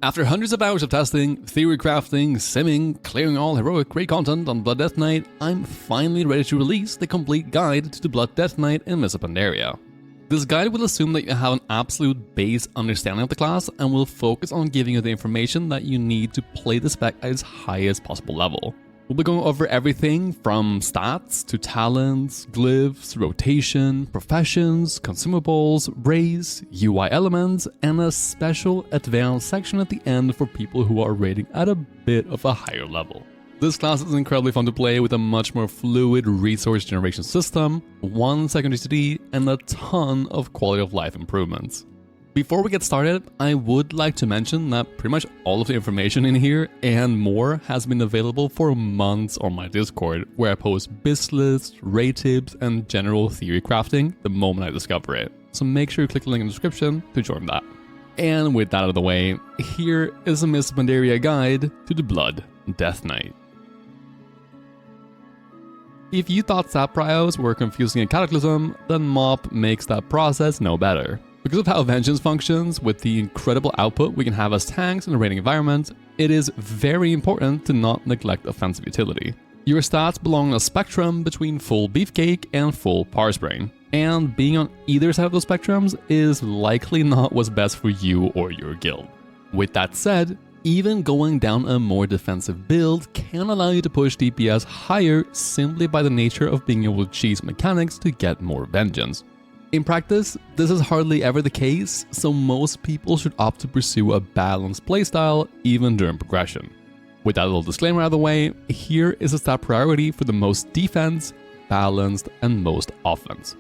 After hundreds of hours of testing, theory crafting, simming, clearing all heroic great content on Blood Death Knight, I'm finally ready to release the complete guide to the Blood Death Knight in Pandaria. This guide will assume that you have an absolute base understanding of the class and will focus on giving you the information that you need to play the spec at its highest possible level. We'll be going over everything from stats to talents, glyphs, rotation, professions, consumables, raise, UI elements, and a special advanced section at the end for people who are rating at a bit of a higher level. This class is incredibly fun to play with a much more fluid resource generation system, 1 secondary CD, and a ton of quality of life improvements. Before we get started, I would like to mention that pretty much all of the information in here and more has been available for months on my Discord, where I post biz lists, raid tips, and general theory crafting the moment I discover it. So make sure you click the link in the description to join that. And with that out of the way, here is a Pandaria guide to the Blood Death Knight. If you thought stat prios were confusing and cataclysm, then MoP makes that process no better. Because of how Vengeance functions, with the incredible output we can have as tanks in a raiding environment, it is very important to not neglect offensive utility. Your stats belong on a spectrum between full beefcake and full parse brain, and being on either side of those spectrums is likely not what's best for you or your guild. With that said, even going down a more defensive build can allow you to push DPS higher simply by the nature of being able to cheese mechanics to get more Vengeance. In practice, this is hardly ever the case, so most people should opt to pursue a balanced playstyle even during progression. With that little disclaimer out of the way, here is a stat priority for the most defense, balanced, and most offense.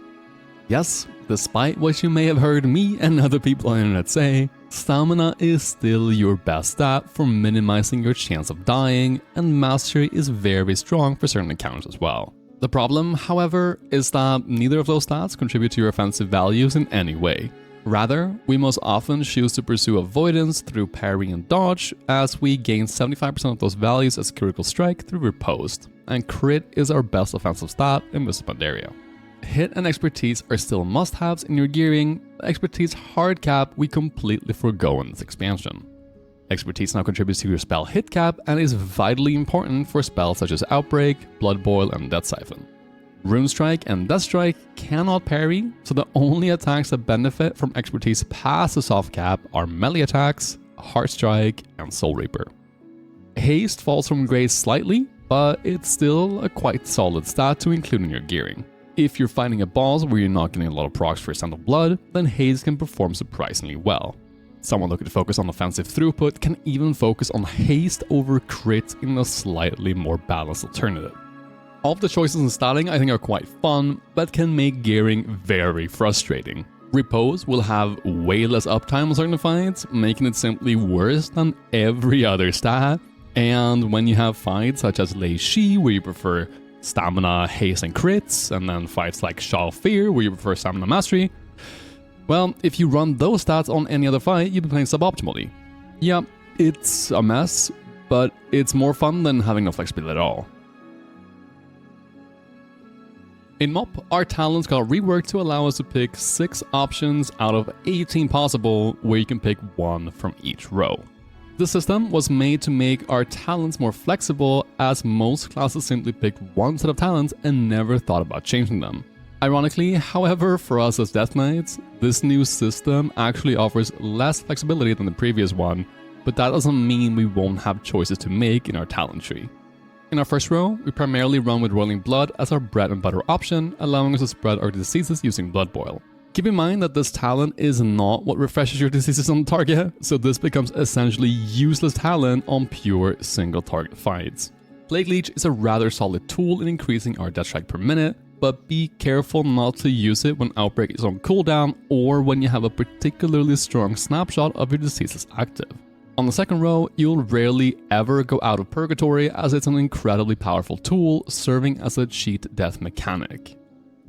Yes, despite what you may have heard me and other people on the internet say, stamina is still your best stat for minimizing your chance of dying, and mastery is very strong for certain encounters as well. The problem, however, is that neither of those stats contribute to your offensive values in any way. Rather, we most often choose to pursue avoidance through parry and dodge, as we gain 75% of those values as critical strike through riposte, and crit is our best offensive stat in Pandaria. Hit and expertise are still must-haves in your gearing, but expertise hard cap we completely forgo in this expansion. Expertise now contributes to your spell hit cap and is vitally important for spells such as Outbreak, Blood Boil, and Death Siphon. Rune Strike and Death Strike cannot parry, so the only attacks that benefit from expertise past the soft cap are melee attacks, Heart Strike, and Soul Reaper. Haste falls from grace slightly, but it's still a quite solid stat to include in your gearing. If you're fighting a boss where you're not getting a lot of procs for Scent of Blood, then Haste can perform surprisingly well. Someone looking to focus on offensive throughput can even focus on haste over crit in a slightly more balanced alternative. All of the choices in statting I think are quite fun, but can make gearing very frustrating. Repose will have way less uptime on certain fights, making it simply worse than every other stat, and when you have fights such as Lei Shi where you prefer stamina, haste, and crits, and then fights like Shaw of Fear where you prefer stamina mastery, well, if you run those stats on any other fight, you'll be playing suboptimally. Yeah, it's a mess, but it's more fun than having no flexibility at all. In MoP, our talents got reworked to allow us to pick 6 options out of 18 possible, where you can pick 1 from each row. This system was made to make our talents more flexible, as most classes simply picked one set of talents and never thought about changing them. Ironically, however, for us as Death Knights, this new system actually offers less flexibility than the previous one, but that doesn't mean we won't have choices to make in our talent tree. In our first row, we primarily run with Rolling Blood as our bread and butter option, allowing us to spread our diseases using Blood Boil. Keep in mind that this talent is not what refreshes your diseases on the target, so this becomes essentially useless talent on pure single target fights. Plague Leech is a rather solid tool in increasing our death strike per minute, but be careful not to use it when Outbreak is on cooldown or when you have a particularly strong snapshot of your diseases active. On the second row, you'll rarely ever go out of Purgatory, as it's an incredibly powerful tool serving as a cheat death mechanic.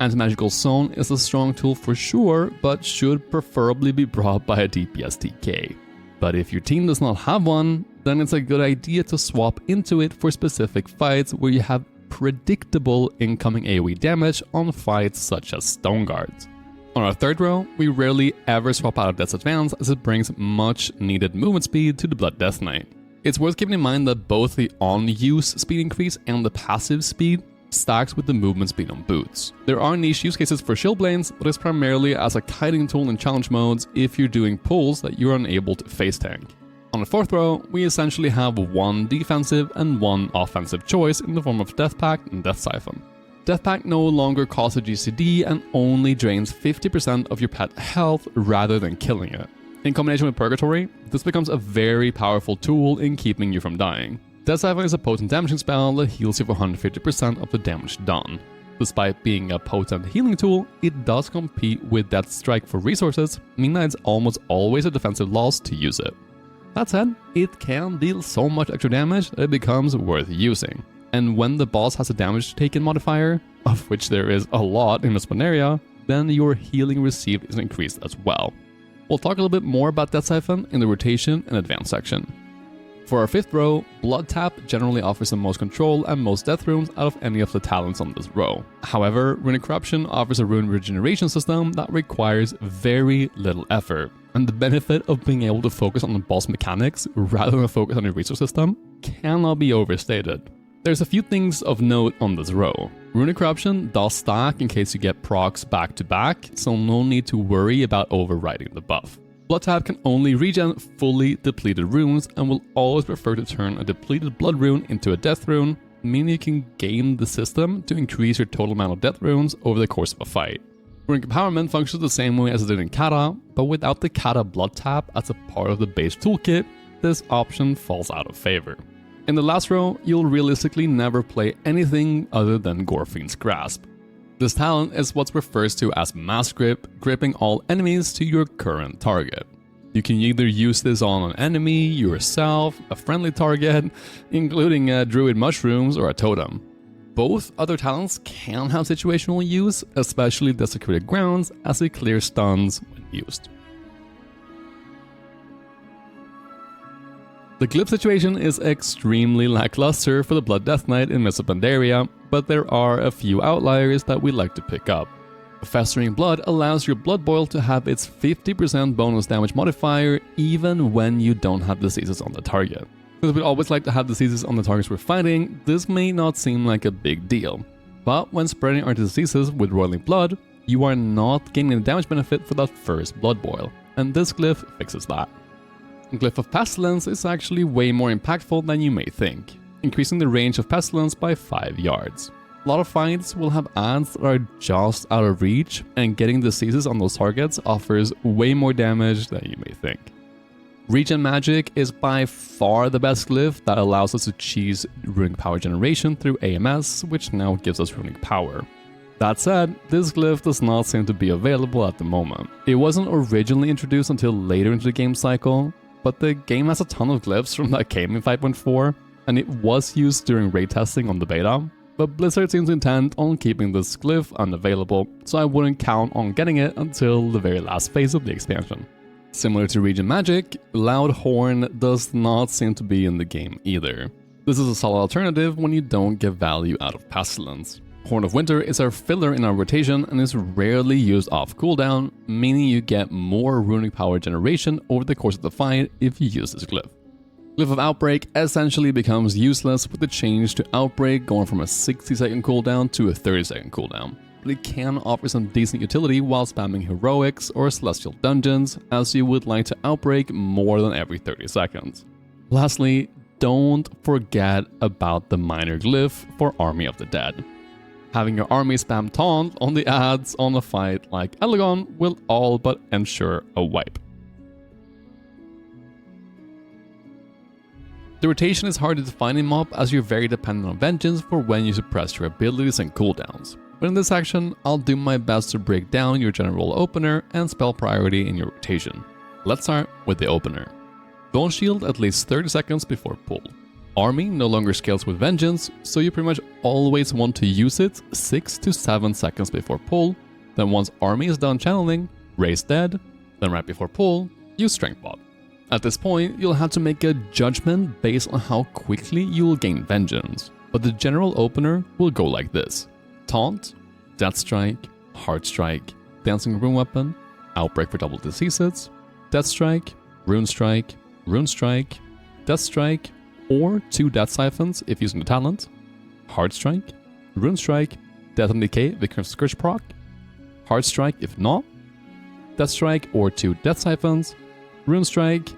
Anti-Magical Zone is a strong tool for sure, but should preferably be brought by a DPS TK. But if your team does not have one, then it's a good idea to swap into it for specific fights where you have predictable incoming AoE damage on fights such as Stone Guards. On our third row, we rarely ever swap out of Death's Advance as it brings much needed movement speed to the Blood Death Knight. It's worth keeping in mind that both the on-use speed increase and the passive speed stacks with the movement speed on boots. There are niche use cases for shield blades, but it's primarily as a kiting tool in challenge modes if you're doing pulls that you're unable to face tank. On the fourth row, we essentially have one defensive and one offensive choice in the form of Death Pact and Death Siphon. Death Pact no longer costs a GCD and only drains 50% of your pet health rather than killing it. In combination with Purgatory, this becomes a very powerful tool in keeping you from dying. Death Siphon is a potent damaging spell that heals you for 150% of the damage done. Despite being a potent healing tool, it does compete with Death Strike for resources, meaning that it's almost always a defensive loss to use it. That said, it can deal so much extra damage that it becomes worth using. And when the boss has a damage taken modifier, of which there is a lot in this Pandaria, then your healing received is increased as well. We'll talk a little bit more about Death Siphon in the rotation and advanced section. For our fifth row, Blood Tap generally offers the most control and most death runes out of any of the talents on this row. However, Runic Corruption offers a rune regeneration system that requires very little effort, and the benefit of being able to focus on the boss mechanics rather than focus on your resource system cannot be overstated. There's a few things of note on this row. Runic Corruption does stack in case you get procs back to back, so no need to worry about overriding the buff. Blood Tap can only regen fully depleted runes and will always prefer to turn a depleted blood rune into a death rune, meaning you can game the system to increase your total amount of death runes over the course of a fight. Runic Empowerment functions the same way as it did in Kata, but without the Kata Blood Tap as a part of the base toolkit, this option falls out of favor. In the last row, you'll realistically never play anything other than Gorefiend's Grasp. This talent is what's referred to as Mass Grip, gripping all enemies to your current target. You can either use this on an enemy, yourself, a friendly target, including druid mushrooms or a totem. Both other talents can have situational use, especially Desecrated Grounds, as it clears stuns when used. The Glyph situation is extremely lackluster for the Blood Death Knight in Mists of Pandaria, but there are a few outliers that we'd like to pick up. Festering Blood allows your Blood Boil to have its 50% bonus damage modifier even when you don't have diseases on the target. Since we'd always like to have diseases on the targets we're fighting, this may not seem like a big deal. But when spreading our diseases with Roiling Blood, you are not gaining the damage benefit for that first Blood Boil, and this glyph fixes that. Glyph of Pestilence is actually way more impactful than you may think, increasing the range of Pestilence by 5 yards. A lot of fights will have ads that are just out of reach, and getting diseases on those targets offers way more damage than you may think. Regen Magic is by far the best glyph that allows us to cheese runic power generation through AMS, which now gives us runic power. That said, this glyph does not seem to be available at the moment. It wasn't originally introduced until later into the game cycle, but the game has a ton of glyphs from that came in 5.4, and it was used during raid testing on the beta, but Blizzard seems intent on keeping this glyph unavailable, so I wouldn't count on getting it until the very last phase of the expansion. Similar to Regen Magic, Loud Horn does not seem to be in the game either. This is a solid alternative when you don't get value out of Pestilence. Horn of Winter is our filler in our rotation and is rarely used off cooldown, meaning you get more runic power generation over the course of the fight if you use this glyph. Glyph of Outbreak essentially becomes useless with the change to Outbreak going from a 60-second cooldown to a 30-second cooldown, but it can offer some decent utility while spamming heroics or celestial dungeons, as you would like to Outbreak more than every 30 seconds. Lastly, don't forget about the minor glyph for Army of the Dead. Having your army spam taunt on the ads on a fight like Elegon will all but ensure a wipe. The rotation is hard to define in MoP as you're very dependent on Vengeance for when you suppress your abilities and cooldowns. But in this section, I'll do my best to break down your general opener and spell priority in your rotation. Let's start with the opener. Bone Shield at least 30 seconds before pull. Army no longer scales with Vengeance, so you pretty much always want to use it 6 to 7 seconds before pull, then once Army is done channeling, raise Dead, then right before pull, use Strength Bot. At this point, you'll have to make a judgment based on how quickly you will gain Vengeance, but the general opener will go like this: Taunt, Death Strike, Heart Strike, Dancing Rune Weapon, Outbreak for double diseases, Death Strike, Rune Strike, Rune Strike, Death Strike, or 2 Death Siphons if using the talent, Hard Strike, Rune Strike, Death and Decay if it comes Scourge proc, Hard Strike if not, Death Strike or 2 Death Siphons, Rune Strike,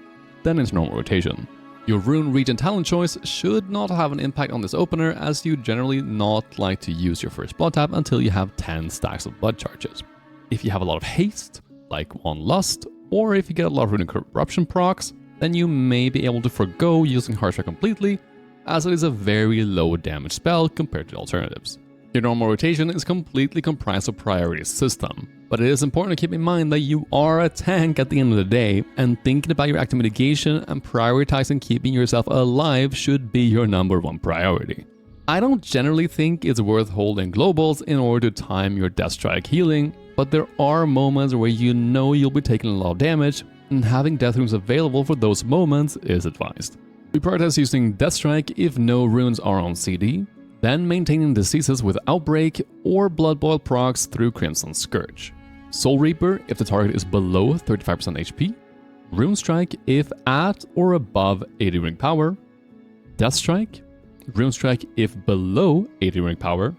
then into normal rotation. Your Rune Regen talent choice should not have an impact on this opener, as you generally not like to use your first blood tap until you have 10 stacks of blood charges. If you have a lot of haste, like on Lust, or if you get a lot of Rune Corruption procs, then you may be able to forgo using Hard Strike completely, as it is a very low damage spell compared to alternatives. Your normal rotation is completely comprised of priority system, but it is important to keep in mind that you are a tank at the end of the day, and thinking about your active mitigation and prioritizing keeping yourself alive should be your #1 priority. I don't generally think it's worth holding globals in order to time your Death Strike healing, but there are moments where you know you'll be taking a lot of damage, and having Death Runes available for those moments is advised. We prioritize using Death Strike if no runes are on CD, then maintaining diseases with Outbreak or Blood Boil procs through Crimson Scourge. Soul Reaper if the target is below 35% HP, Rune Strike if at or above 80 ring power, Death Strike, Rune Strike if below 80 ring power,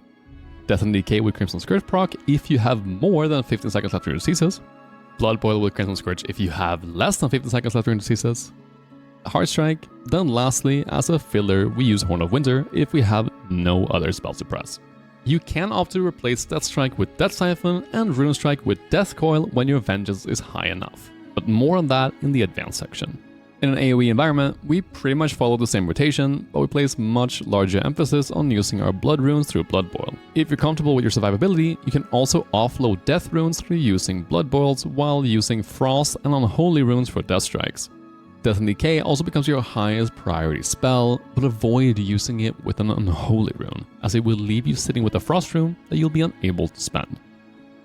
Death and Decay with Crimson Scourge proc if you have more than 15 seconds left in your diseases, Blood Boil with Crimson Scourge if you have less than 15 seconds left in your diseases, Hard Strike, then lastly, as a filler, we use Horn of Winter if we have no other spells to press. You can opt to replace Death Strike with Death Siphon and Rune Strike with Death Coil when your Vengeance is high enough, but more on that in the advanced section. In an AoE environment, we pretty much follow the same rotation, but we place much larger emphasis on using our Blood Runes through Blood Boil. If you're comfortable with your survivability, you can also offload Death Runes through using Blood Boils while using Frost and Unholy Runes for Death Strikes. Death and Decay also becomes your highest priority spell, but avoid using it with an Unholy Rune, as it will leave you sitting with a Frost Rune that you'll be unable to spend.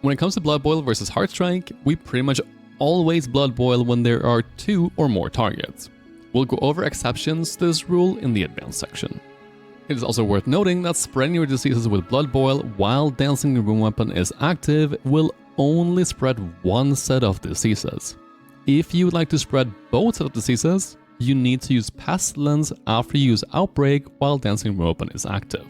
When it comes to Blood Boil versus Hard Strike, we pretty much always Blood Boil when there are 2 or more targets. We'll go over exceptions to this rule in the advanced section. It is also worth noting that spreading your diseases with Blood Boil while Dancing the Rune Weapon is active will only spread one set of diseases. If you would like to spread both sets of diseases, you need to use Pestilence after you use Outbreak while Dancing Rune Weapon is active.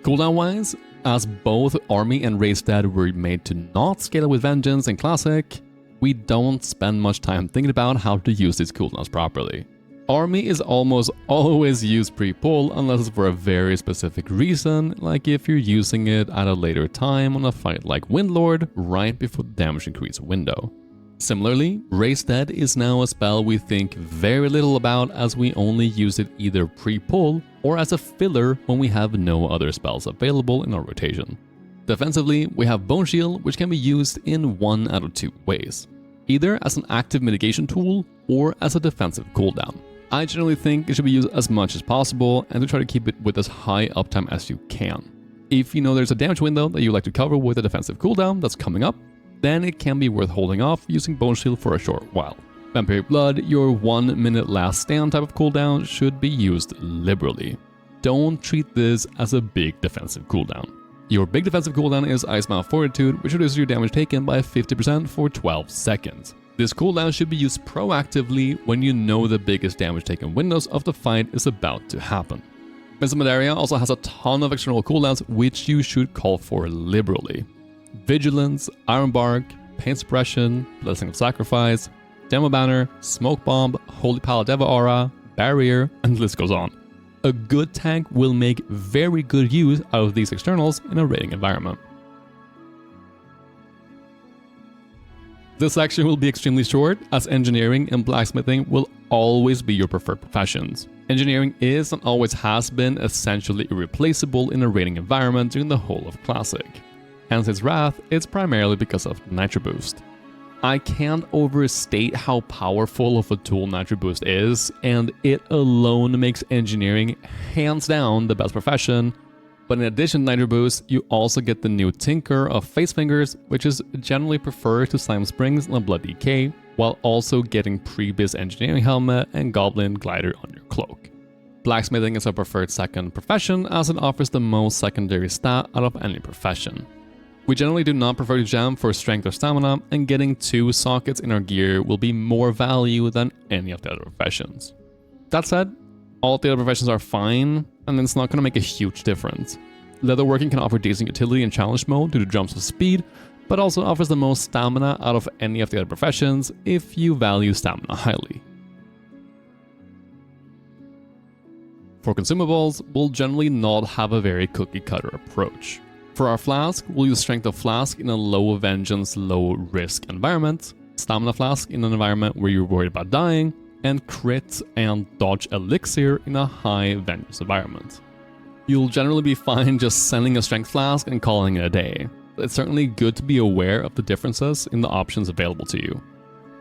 Cooldown wise, as both Army and Raised Dead were made to not scale with Vengeance in Classic, we don't spend much time thinking about how to use these cooldowns properly. Army is almost always used pre-pull unless it's for a very specific reason, like if you're using it at a later time on a fight like Windlord right before the damage increase window. Similarly, Raised Dead is now a spell we think very little about, as we only use it either pre-pull or as a filler when we have no other spells available in our rotation. Defensively, we have Bone Shield, which can be used in one out of 2 ways, either as an active mitigation tool or as a defensive cooldown. I generally think it should be used as much as possible and to try to keep it with as high uptime as you can. If you know there's a damage window that you like to cover with a defensive cooldown that's coming up, then it can be worth holding off using Bone Shield for a short while. Vampiric Blood, your 1 minute last stand type of cooldown, should be used liberally. Don't treat this as a big defensive cooldown. Your big defensive cooldown is Ice Mouth Fortitude, which reduces your damage taken by 50% for 12 seconds. This cooldown should be used proactively when you know the biggest damage taken windows of the fight is about to happen. Pandaria also has a ton of external cooldowns which you should call for liberally. Vigilance, Iron Bark, Pain Suppression, Blessing of Sacrifice, Demo Banner, Smoke Bomb, Holy Paladeva Aura, Barrier, and the list goes on. A good tank will make very good use out of these externals in a raiding environment. This section will be extremely short, as engineering and blacksmithing will always be your preferred professions. Engineering is and always has been essentially irreplaceable in a raiding environment during the whole of Classic. Hence its wrath is primarily because of Nitro Boost. I can't overstate how powerful of a tool Nitro Boost is, and it alone makes engineering hands down the best profession. But in addition to Nitro Boost, you also get the new Tinker of Face Fingers, which is generally preferred to Slime Springs and Blood Decay, while also getting Previous Engineering Helmet and Goblin Glider on your cloak. Blacksmithing is a preferred second profession, as it offers the most secondary stat out of any profession. We generally do not prefer to jam for strength or stamina, and getting 2 sockets in our gear will be more value than any of the other professions. That said, all of the other professions are fine, and it's not going to make a huge difference. Leatherworking can offer decent utility in challenge mode due to jumps of speed, but also offers the most stamina out of any of the other professions if you value stamina highly. For consumables, we'll generally not have a very cookie-cutter approach. For our flask, we'll use Strength of Flask in a low vengeance, low risk environment, Stamina Flask in an environment where you're worried about dying, and Crit and Dodge Elixir in a high vengeance environment. You'll generally be fine just sending a Strength Flask and calling it a day. It's certainly good to be aware of the differences in the options available to you.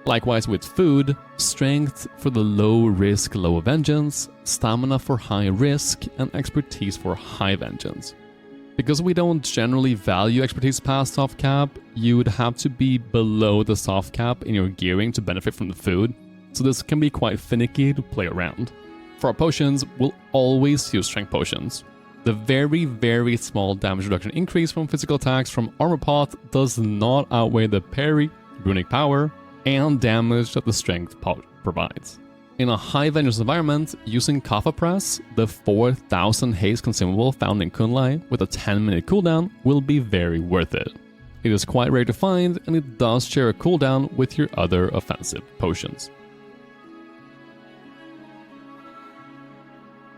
Likewise with food, Strength for the low risk, low vengeance, Stamina for high risk, and Expertise for high vengeance. Because we don't generally value expertise past soft cap, you would have to be below the soft cap in your gearing to benefit from the food, so this can be quite finicky to play around. For our potions, we'll always use strength potions. The very small damage reduction increase from physical attacks from Armor Pot does not outweigh the parry, runic power, and damage that the strength pot provides. In a high vengeance environment, using Kappa Press, the 4000 haste consumable found in Kunlai with a 10-minute cooldown will be very worth it. It is quite rare to find, and it does share a cooldown with your other offensive potions.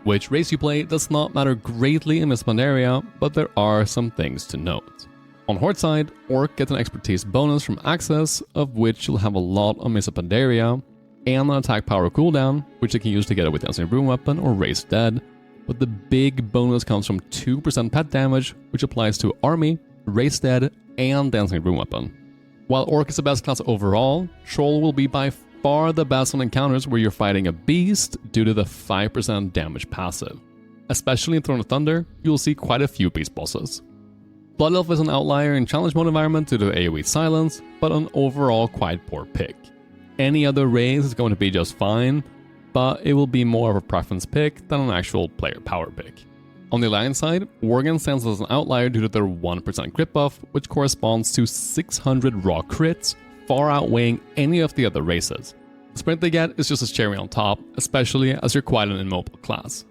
Which race you play does not matter greatly in this Pandaria, but there are some things to note. On Horde side, Orc gets an expertise bonus from Access, of which you'll have a lot on Mesa Pandaria, and an attack power cooldown, which you can use together with Dancing Broom Weapon or Raise Dead, but the big bonus comes from 2% pet damage, which applies to Army, Raise Dead, and Dancing Broom Weapon. While Orc is the best class overall, Troll will be by far the best on encounters where you're fighting a beast due to the 5% damage passive. Especially in Throne of Thunder, you'll see quite a few beast bosses. Blood Elf is an outlier in challenge mode environment due to the AoE silence, but an overall quite poor pick. Any other race is going to be just fine, but it will be more of a preference pick than an actual player power pick. On the Alliance side, Worgen stands as an outlier due to their 1% crit buff, which corresponds to 600 raw crits, far outweighing any of the other races. The sprint they get is just a cherry on top, especially as you're quite an immobile class.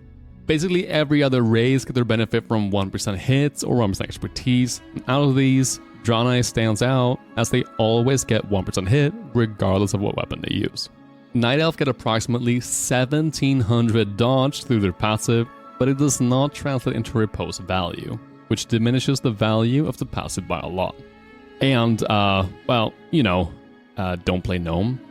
Basically every other race get their benefit from 1% hits or 1% expertise, and out of these, Draenei stands out as they always get 1% hit regardless of what weapon they use. Night Elf get approximately 1700 dodge through their passive, but it does not translate into repose value, which diminishes the value of the passive by a lot. And, well, you know, don't play Gnome.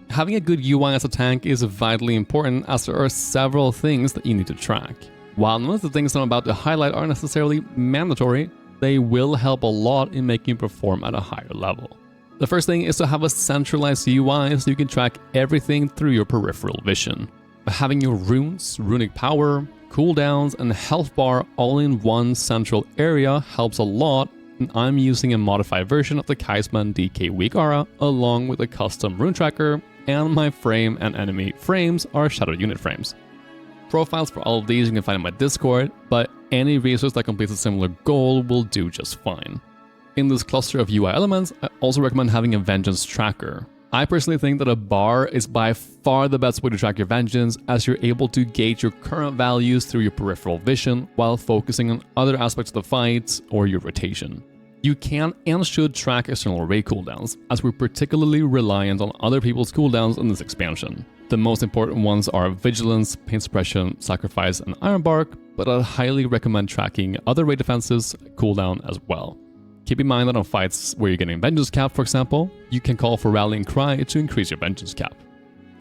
Having a good UI as a tank is vitally important as there are several things that you need to track. While none of the things I'm about to highlight are necessarily mandatory, they will help a lot in making you perform at a higher level. The first thing is to have a centralized UI so you can track everything through your peripheral vision. Having your runes, runic power, cooldowns, and health bar all in one central area helps a lot, and I'm using a modified version of the Kaisman DK Weak Aura along with a custom rune tracker, and my frame and enemy frames are shadow unit frames. Profiles for all of these you can find in my Discord, but any resource that completes a similar goal will do just fine. In this cluster of UI elements, I also recommend having a vengeance tracker. I personally think that a bar is by far the best way to track your vengeance, as you're able to gauge your current values through your peripheral vision while focusing on other aspects of the fight or your rotation. You can and should track external array cooldowns, as we're particularly reliant on other people's cooldowns in this expansion. The most important ones are Vigilance, Pain Suppression, Sacrifice, and Iron Bark, but I highly recommend tracking other raid defenses cooldown as well. Keep in mind that on fights where you're getting Vengeance Cap, for example, you can call for Rallying Cry to increase your Vengeance Cap.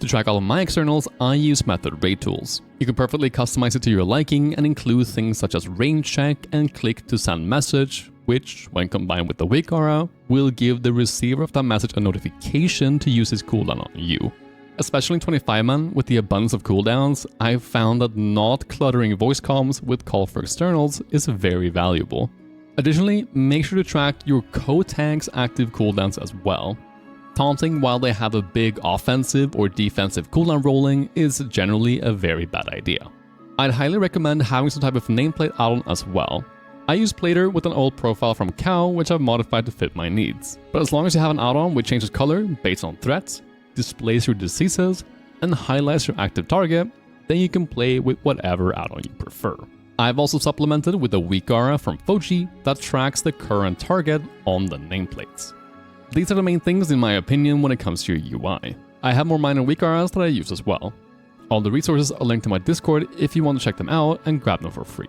To track all of my externals, I use Method Raid tools. You can perfectly customize it to your liking and include things such as range check and click to send message, which, when combined with the Weak Aura, will give the receiver of that message a notification to use his cooldown on you. Especially in 25-man, with the abundance of cooldowns, I've found that not cluttering voice comms with call for externals is very valuable. Additionally, make sure to track your co-tank's active cooldowns as well. Taunting while they have a big offensive or defensive cooldown rolling is generally a very bad idea. I'd highly recommend having some type of nameplate add-on as well. I use Plater with an old profile from Cow, which I've modified to fit my needs. But as long as you have an add-on which changes color based on threats, displays your diseases, and highlights your active target, then you can play with whatever add-on you prefer. I've also supplemented with a weak aura from Fochi that tracks the current target on the nameplates. These are the main things in my opinion when it comes to your UI. I have more minor weak auras that I use as well. All the resources are linked to my Discord if you want to check them out and grab them for free.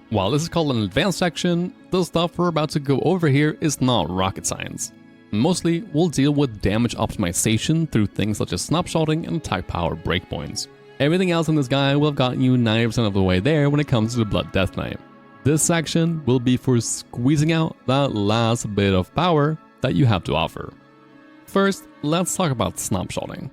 While this is called an advanced section, the stuff we're about to go over here is not rocket science. Mostly, we'll deal with damage optimization through things such as snapshotting and attack power breakpoints. Everything else in this guide will have gotten you 90% of the way there when it comes to the Blood Death Knight. This section will be for squeezing out that last bit of power that you have to offer. First, let's talk about snapshotting.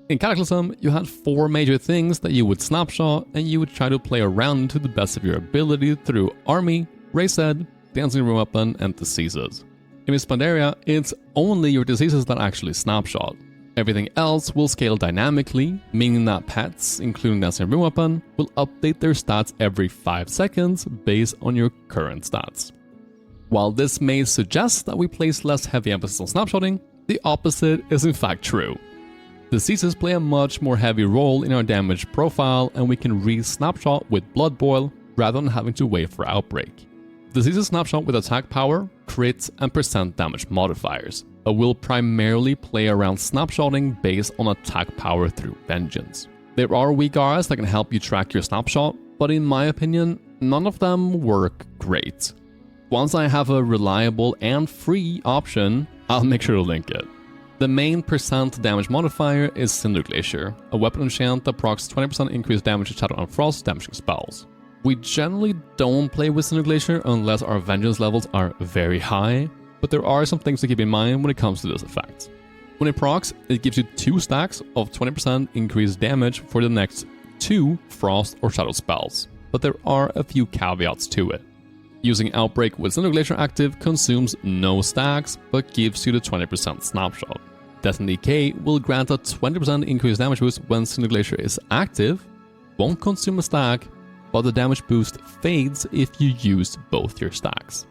In Cataclysm, you had 4 major things that you would snapshot and you would try to play around to the best of your ability through Army, Race Ed, Dancing Room Weapon, and Diseases. In Miss Pandaria, it's only your diseases that actually snapshot. Everything else will scale dynamically, meaning that pets, including Dancing Room Weapon, will update their stats every 5 seconds based on your current stats. While this may suggest that we place less heavy emphasis on snapshotting, the opposite is in fact true. Diseases play a much more heavy role in our damage profile, and we can re-snapshot with Blood Boil rather than having to wait for Outbreak. Diseases snapshot with attack power, crits, and percent damage modifiers, but will primarily play around snapshotting based on attack power through Vengeance. There are weak auras that can help you track your snapshot, but in my opinion, none of them work great. Once I have a reliable and free option, I'll make sure to link it. The main percent damage modifier is Cinder Glacier, a weapon enchant that procs 20% increased damage to Shadow and Frost damaging spells. We generally don't play with Cinder Glacier unless our Vengeance levels are very high, but there are some things to keep in mind when it comes to this effect. When it procs, it gives you 2 stacks of 20% increased damage for the next 2 Frost or Shadow spells, but there are a few caveats to it. Using Outbreak with Cinder Glacier active consumes no stacks, but gives you the 20% snapshot. Death and Decay will grant a 20% increased damage boost when Cinder Glacier is active, won't consume a stack, but the damage boost fades if you use both your stacks.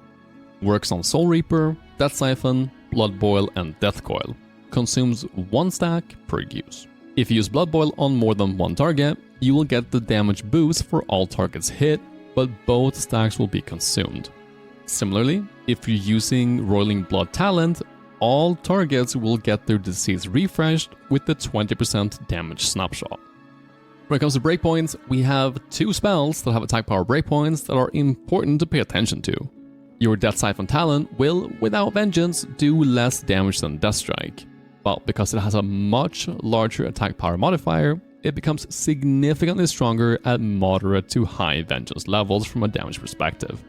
Works on Soul Reaper, Death Siphon, Blood Boil, and Death Coil. Consumes 1 stack per use. If you use Blood Boil on more than 1 target, you will get the damage boost for all targets hit, but both stacks will be consumed. Similarly, if you're using Roiling Blood Talent, all targets will get their disease refreshed with the 20% damage snapshot. When it comes to breakpoints, we have 2 spells that have attack power breakpoints that are important to pay attention to. Your Death Siphon talent will, without Vengeance, do less damage than Death Strike, but because it has a much larger attack power modifier, it becomes significantly stronger at moderate to high Vengeance levels from a damage perspective.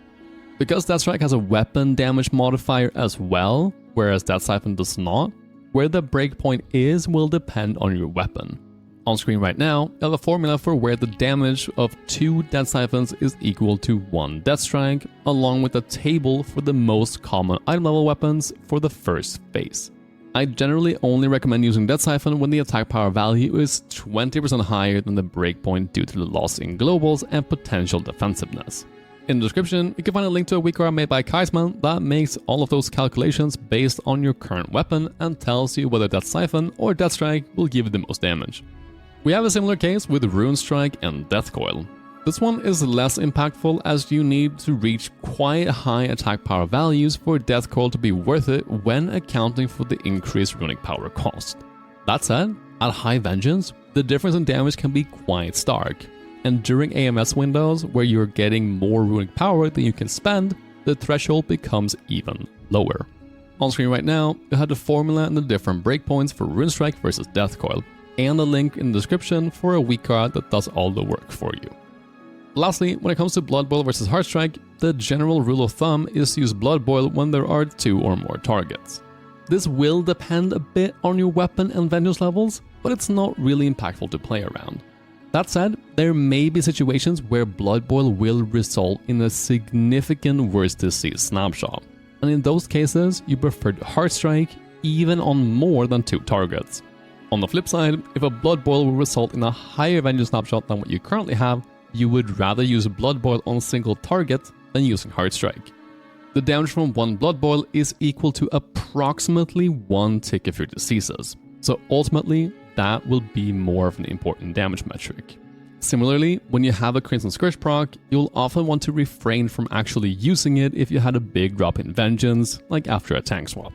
Because Death Strike has a weapon damage modifier as well, whereas Death Siphon does not, where the breakpoint is will depend on your weapon. On screen right now, you have a formula for where the damage of 2 Death Siphons is equal to 1 Death Strike, along with a table for the most common item level weapons for the first phase. I generally only recommend using Death Siphon when the attack power value is 20% higher than the breakpoint due to the loss in globals and potential defensiveness. In the description, you can find a link to a weak aura made by Kaisman that makes all of those calculations based on your current weapon and tells you whether Death Siphon or Death Strike will give you the most damage. We have a similar case with Rune Strike and Death Coil. This one is less impactful as you need to reach quite high attack power values for Death Coil to be worth it when accounting for the increased runic power cost. That said, at high Vengeance, the difference in damage can be quite stark, and during AMS windows where you're getting more runic power than you can spend, the threshold becomes even lower. On screen right now, you have the formula and the different breakpoints for Rune Strike versus Death Coil, and a link in the description for a weak aura that does all the work for you. Lastly, when it comes to Blood Boil versus Heart Strike, the general rule of thumb is to use Blood Boil when there are 2 or more targets. This will depend a bit on your weapon and Vengeance levels, but it's not really impactful to play around. That said, there may be situations where Blood Boil will result in a significant worse disease snapshot, and in those cases, you prefer Heart Strike even on more than 2 targets. On the flip side, if a Blood Boil will result in a higher Vengeance snapshot than what you currently have, you would rather use a Blood Boil on a single target than using Heart Strike. The damage from one Blood Boil is equal to approximately 1 tick of your diseases, so ultimately that will be more of an important damage metric. Similarly, when you have a Crimson Scourge proc, you'll often want to refrain from actually using it if you had a big drop in Vengeance, like after a tank swap.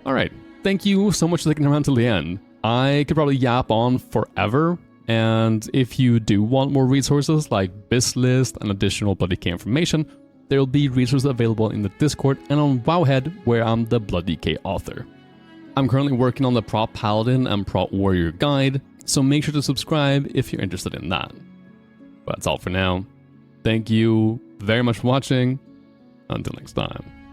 Alright, thank you so much for sticking around till the end. I could probably yap on forever, and if you do want more resources like BizList and additional Blood DK information, there will be resources available in the Discord and on Wowhead, where I'm the Blood DK author. I'm currently working on the Prop Paladin and Prop Warrior guide, so make sure to subscribe if you're interested in that. But that's all for now. Thank you very much for watching. Until next time.